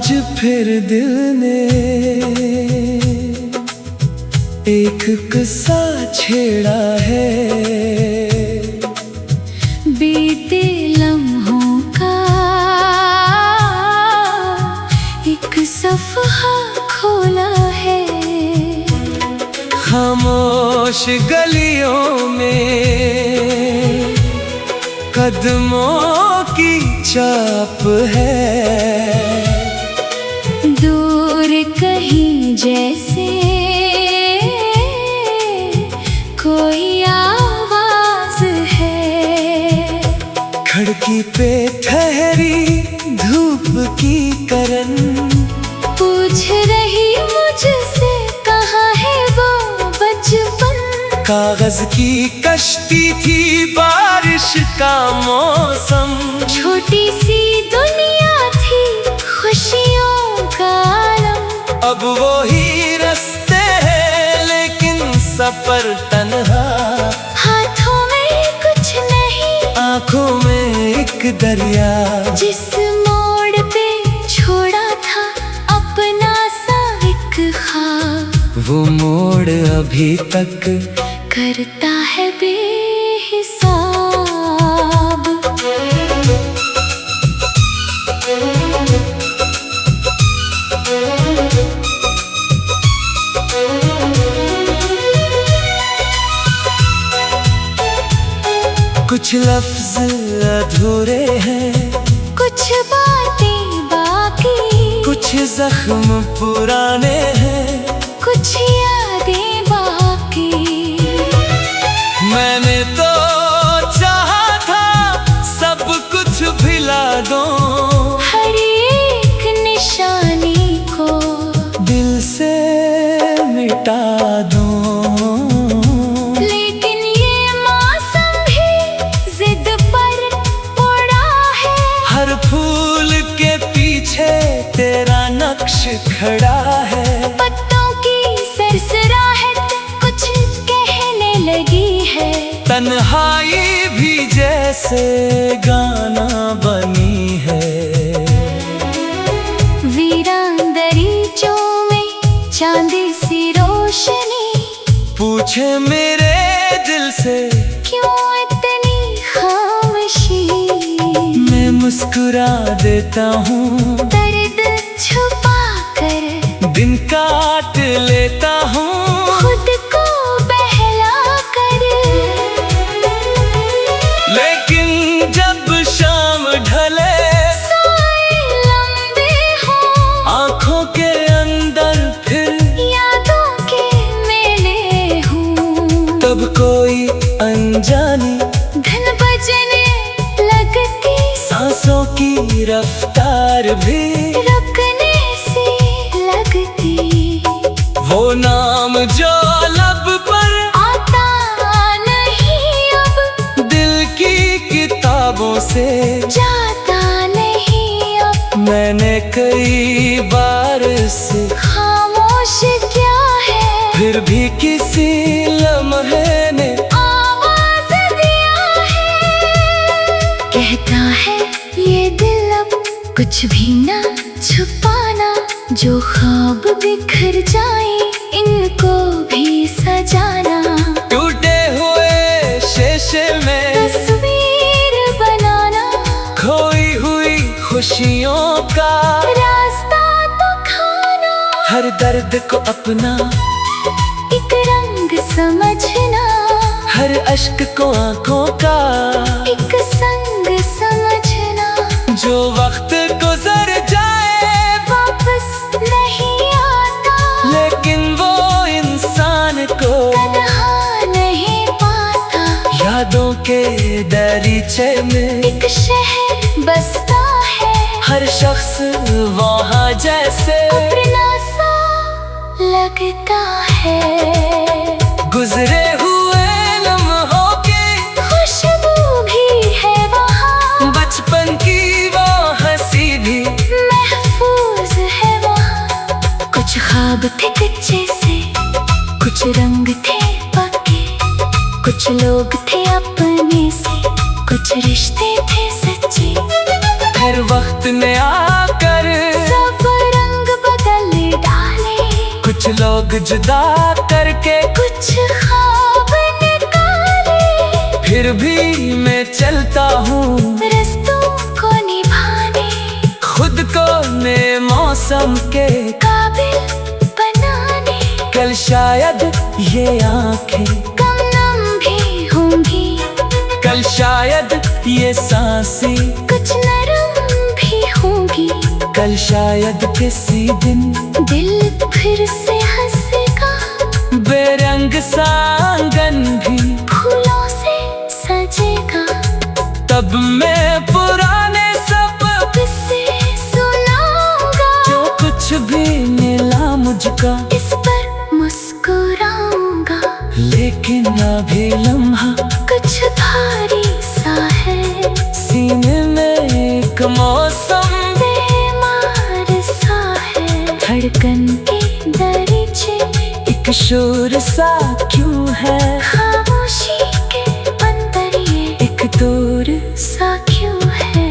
आज फिर दिल ने एक किस्सा छेड़ा है, बीते लम्हों का एक सफ़हा खोला है। खामोश गलियों में कदमों की छाप है, दूर कहीं जैसे कोई आवाज है। खिड़की पे ठहरी धूप की करन पूछ रही मुझसे कहाँ है वो बचपन। कागज की कश्ती थी बारिश का मौसम, छोटी सी दुनिया थी खुशियों का आलम। अब वो ही रास्ते हैं लेकिन सफर तन्हा, हाथों में कुछ नहीं आंखों में एक दरिया। जिस मोड़ पे छोड़ा था अपना सा एक ख्वाब, वो मोड़ अभी तक करता है बेहिसाब। कुछ लफ्ज अधूरे हैं, कुछ बातें बाकी, कुछ जख्म पुराने हैं, कुछ यादें बाकी। मैंने तो चाहा था सब कुछ भुला दूं, हर एक निशानी को दिल से मिटा दूं, लेकिन ये मौसम भी जिद पर उड़ा है। हर फूल के पीछे तेरा नक्श खड़ा है। पत्तों की सरसराहट कुछ कहने लगी है, तन्हाई भी जैसे गाना बनी है। वीरान दरीचों में चांदी सी रोशनी पूछे मेरे दिल से क्यों इतनी खामोशी। मैं मुस्कुरा देता हूँ, दर्द छुपा कर दिन काट लेता हूँ, खुद को बहला कर। लेकिन जब शाम ढले सोए लंबे हो आँखों के अंदर फिर यादों के मेले हूँ, तब कोई अनजानी धन बजने लगती, सांसों की रफ्तार भी रुकने से लगती। वो नाम जो लब पर आता नहीं अब, दिल की किताबों से जाता नहीं अब। मैंने कई बार से खामोश क्या है फिर भी किसी लम्हे ने आवाज दिया है। कहता है ये दिल अब कुछ भी ना छुपाना, जो ख्वाब बिखर जाए इनको भी सजाना। टूटे हुए शीशे में तस्वीर बनाना, खोई हुई खुशियों का रास्ता तो खाना। हर दर्द को अपना एक रंग समझना, हर अश्क को आंखों का एक संग समझना। जो वक्त गुजर जाए वापस नहीं आता, लेकिन वो इंसान को तन्हा नहीं पाता। यादों के दरीचे में एक शहर बसता है, हर शख्स वहाँ जैसे अपना सा लगता है। गुजरे हुए लम्हों की खुशबू भी है वहाँ, बचपन की वो हंसी भी महफूज है वहाँ। कुछ ख्वाब थे कच्चे से, कुछ रंग थे पक्के, कुछ लोग थे अपने से, कुछ रिश्ते थे सच्चे। फिर वक्त ने आकर सब जुदा करके कुछ ख्वाब निकाले, फिर भी मैं चलता हूँ रास्तों को निभाने, खुद को नए मौसम के काबिल बनाने। कल शायद ये आंखें कम नम भी होंगी, कल शायद ये सांसें कुछ नरम भी होंगी, कल शायद किसी दिन दिल फिर से हंसेगा, बेरंग सा आंगन भी फूलों से सजेगा। तब मैं पुराने सब किस्से सुनाऊंगा, जो कुछ भी मिला मुझको इस पर मुस्कुराऊंगा। लेकिन अभी लम्हा कुछ भारी सा है, सीने में एक मौसम बेमार सा है, धड़कन के दरीचे एक शोर सा क्यों है, खामोशी के अंदर ये एक दूर सा क्यों है।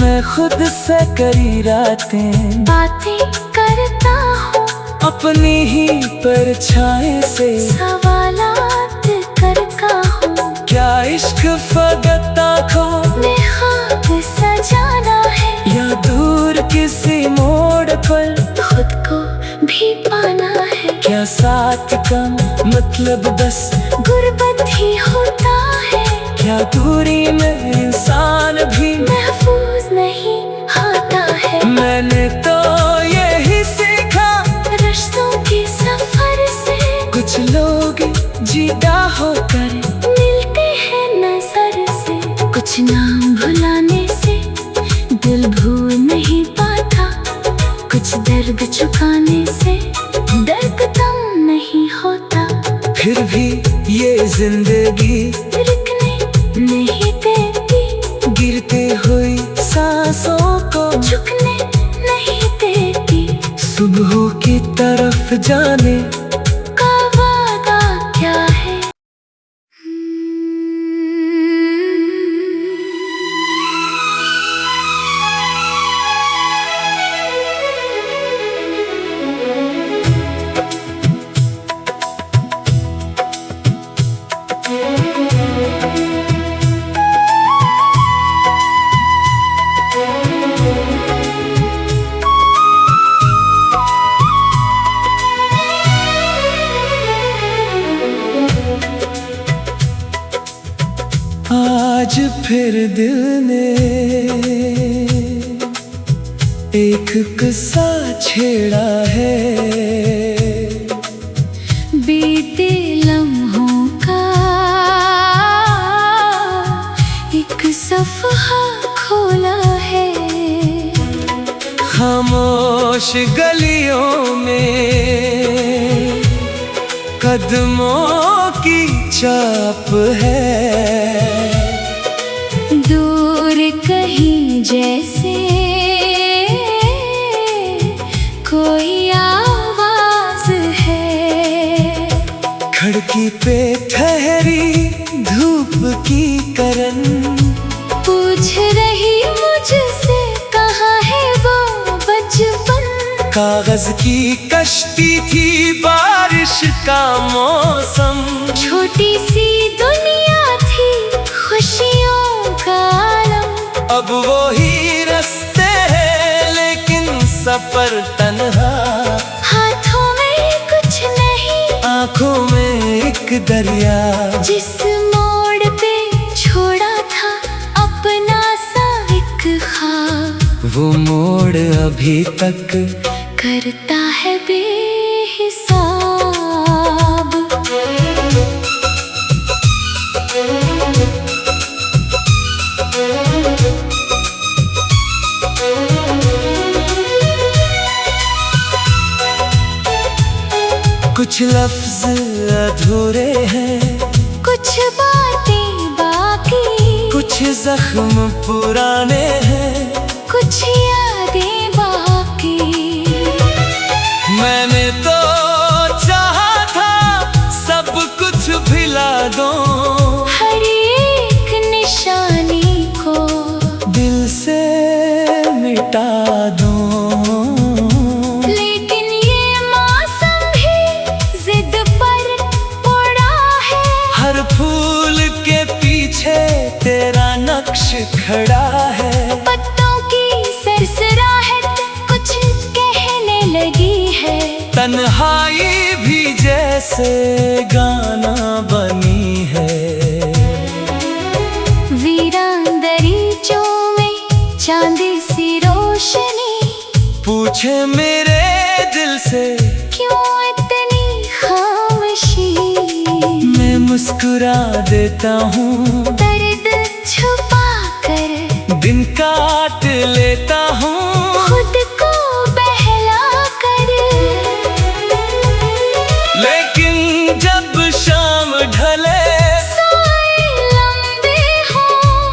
मैं खुद से कई रातें बातें करता हूँ, अपनी ही परछाई से सवालात करता हूँ। क्या इश्क फकत आँखों मैं ख्वाब सजाना है, या दूर किसी मोड़ पर खुद को भी पाना है। क्या साथ का मतलब बस गुर्बत ही होता है, क्या दूरी में इंसान भी महफूज नहीं होता है। मैंने तो यही सीखा रिश्तों के सफर से, कुछ लोग जुदा होकर मिलते हैं नजर से, कुछ नाम भुलाने से दिल भूल नहीं पाता, कुछ दर्द चुकाने से दर्द कम नहीं होता। फिर भी ये जिंदगी रुकने नहीं देती, गिरते हुई सांसों को झुकने नहीं देती। सुबह की तरफ जाने का वादा क्या है। आज फिर दिल ने एक किस्सा छेड़ा है, बीते लम्हों का एक सफ़हा खोला है। खामोश गलियों में कदमों की छाप है, दूर कहीं जैसे कोई आवाज है, खिड़की पे ठहरी धूप की करन पूछ रही मुझसे कहाँ है वो बचपन। कागज की कश्ती थी बारिश का मौसम, छोटी सी दुनिया थी खुशियों का आलम। अब वो ही रास्ते हैं लेकिन सफर तन्हा, हाथों में कुछ नहीं, आंखों में एक दरिया, जिस मोड़ पे छोड़ा था अपना सा एक ख्वाब, वो मोड़ अभी तक करता है बेहिसाब। कुछ लफ्ज अधूरे हैं, कुछ बातें बाकी, कुछ जख्म पुराने हैं, कुछ यादें बाकी। मैंने तो चाहा था सब कुछ भुला दूं, हर एक निशानी को दिल से मिटा नक्श खड़ा है। पत्तों की सरसराहट कुछ कहने लगी है। तन्हाई भी जैसे गाना बनी है। वीरान दरीचों में चांदी सी रोशनी पूछे मेरे दिल से क्यों इतनी खामोशी। मैं मुस्कुरा देता हूँ, दर्द छुपा कर दिन काट लेता हूँ। खुद को बहला कर। लेकिन जब शाम ढले सोए लंबे हो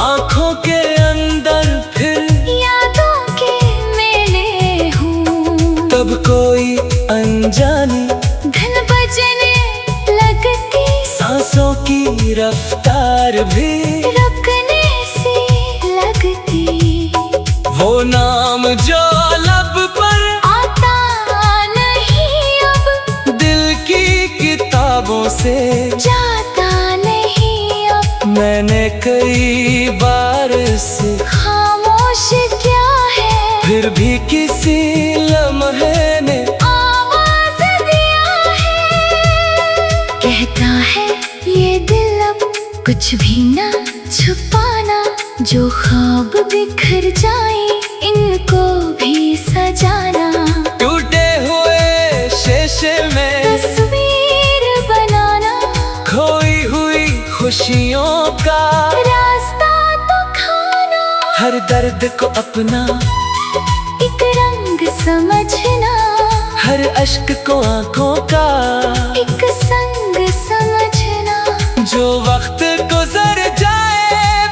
आँखों के अंदर फिर यादों के मेले हूँ। तब कोई अनजानी धन बजने लगती सांसों की रफ्तार भी रुकने सी लगती। वो नाम जो लब पर आता नहीं अब दिल की किताबों से जाता नहीं अब। मैंने कई बार से खामोश क्या है फिर भी किसी लम्हे ने आवाज दिया है। कहता है ये दिल अब कुछ भी ना छुपाना। जो ख्वाब बिखर जाए इनको भी सजाना। टूटे हुए शीशे में तस्वीर बनाना। खोई हुई खुशियों का रास्ता तो खाना। हर दर्द को अपना एक रंग समझना। हर अश्क को आंखों का एक संग समझना। जो वक्त गुजर जाए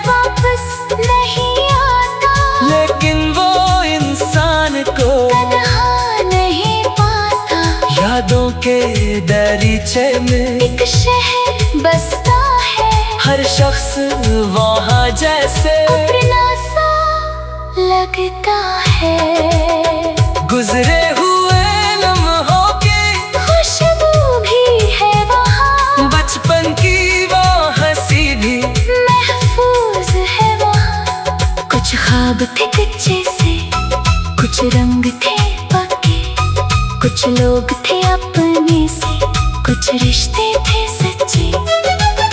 वापस नहीं आता लेकिन वो इंसान को तन्हा नहीं पाता। यादों के दरीचे में एक शहर बसता है हर शख्स वहाँ जैसे अपना सा लगता है। गुजरे हुए लम्हों की खुशबू भी है वहाँ। बचपन की वो हंसी भी महफूज है वहाँ। कुछ ख्वाब थे कच्चे से कुछ रंग थे पक्के। कुछ लोग थे अपने से कुछ रिश्ते थे सच्चे।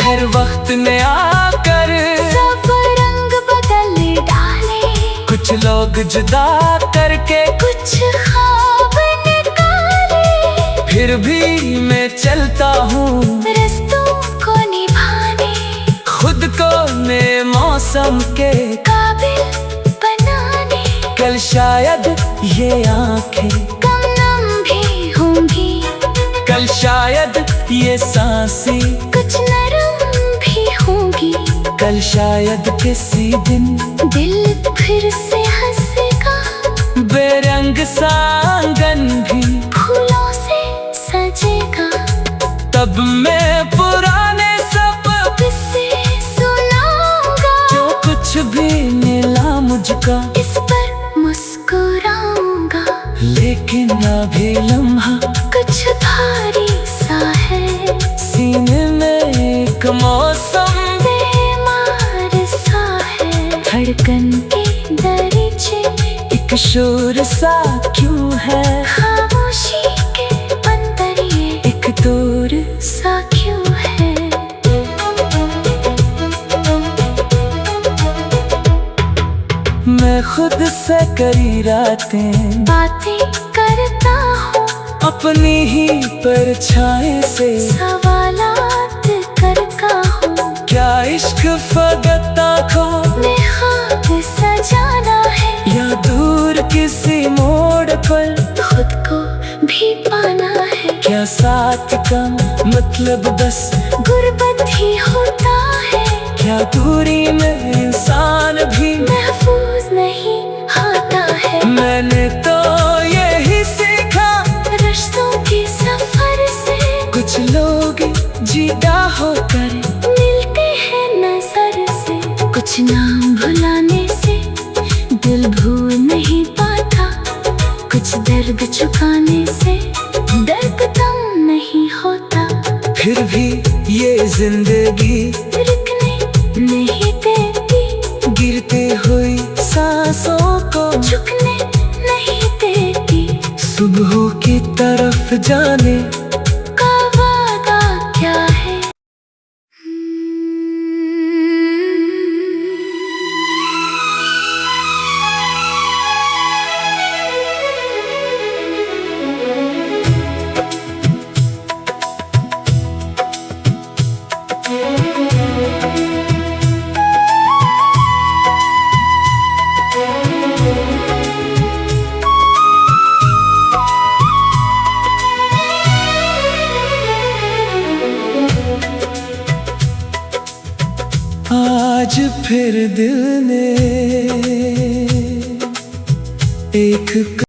हर वक्त ने आकर सब रंग बदल डाले। कुछ लोग जुदा करके कुछ ख्वाब निकाले। फिर भी मैं चलता हूँ रस्तों को निभाने खुद को नए मौसम के काबिल बनाने। कल शायद ये आंखें कम नम भी होंगी। कल शायद ये सांसें कुछ नरम भी होंगी। कल शायद किसी दिन दिल फिर से हंसेगा। बेरंग सा आंगन भी फूलों से सजेगा। तब मैं पुराने सब किस्से सुनाऊंगा। जो कुछ भी मिला मुझका इस पर मुस्कुराऊंगा। लेकिन अभी लम्हा कुछ भारी सा है सीने में एक मौसम बेमार सा है। धड़कन के दरीचे एक शोर सा क्यों है। खामोशी के अंदर ये एक दूर सा क्यों है। मैं खुद से कई रातें बातें करता हूँ अपनी ही परछाई से। सवालात करता हूँ क्या इश्क फकत आँखों मैं ख्वाब सजाना है। या दूर किसी मोड़ पर खुद को भी पाना है। क्या साथ का मतलब बस गुर्बत ही होता है। क्या दूरी में इंसान भी महफूज नहीं होता है। मैंने तो यही सीखा रिश्तों के सफर से कुछ लोग जुदा होकर मिलते हैं नजर से। कुछ नाम भुलाने से दिल भूल नहीं पाता। कुछ दर्द चुकाने से दर्द कम नहीं होता। फिर भी ये जिंदगी रुकने नहीं देती। बीती हुई सांसों को झुकने नहीं देती। सुबह की तरफ जाने का वादा क्या है? आज फिर दिल ने एक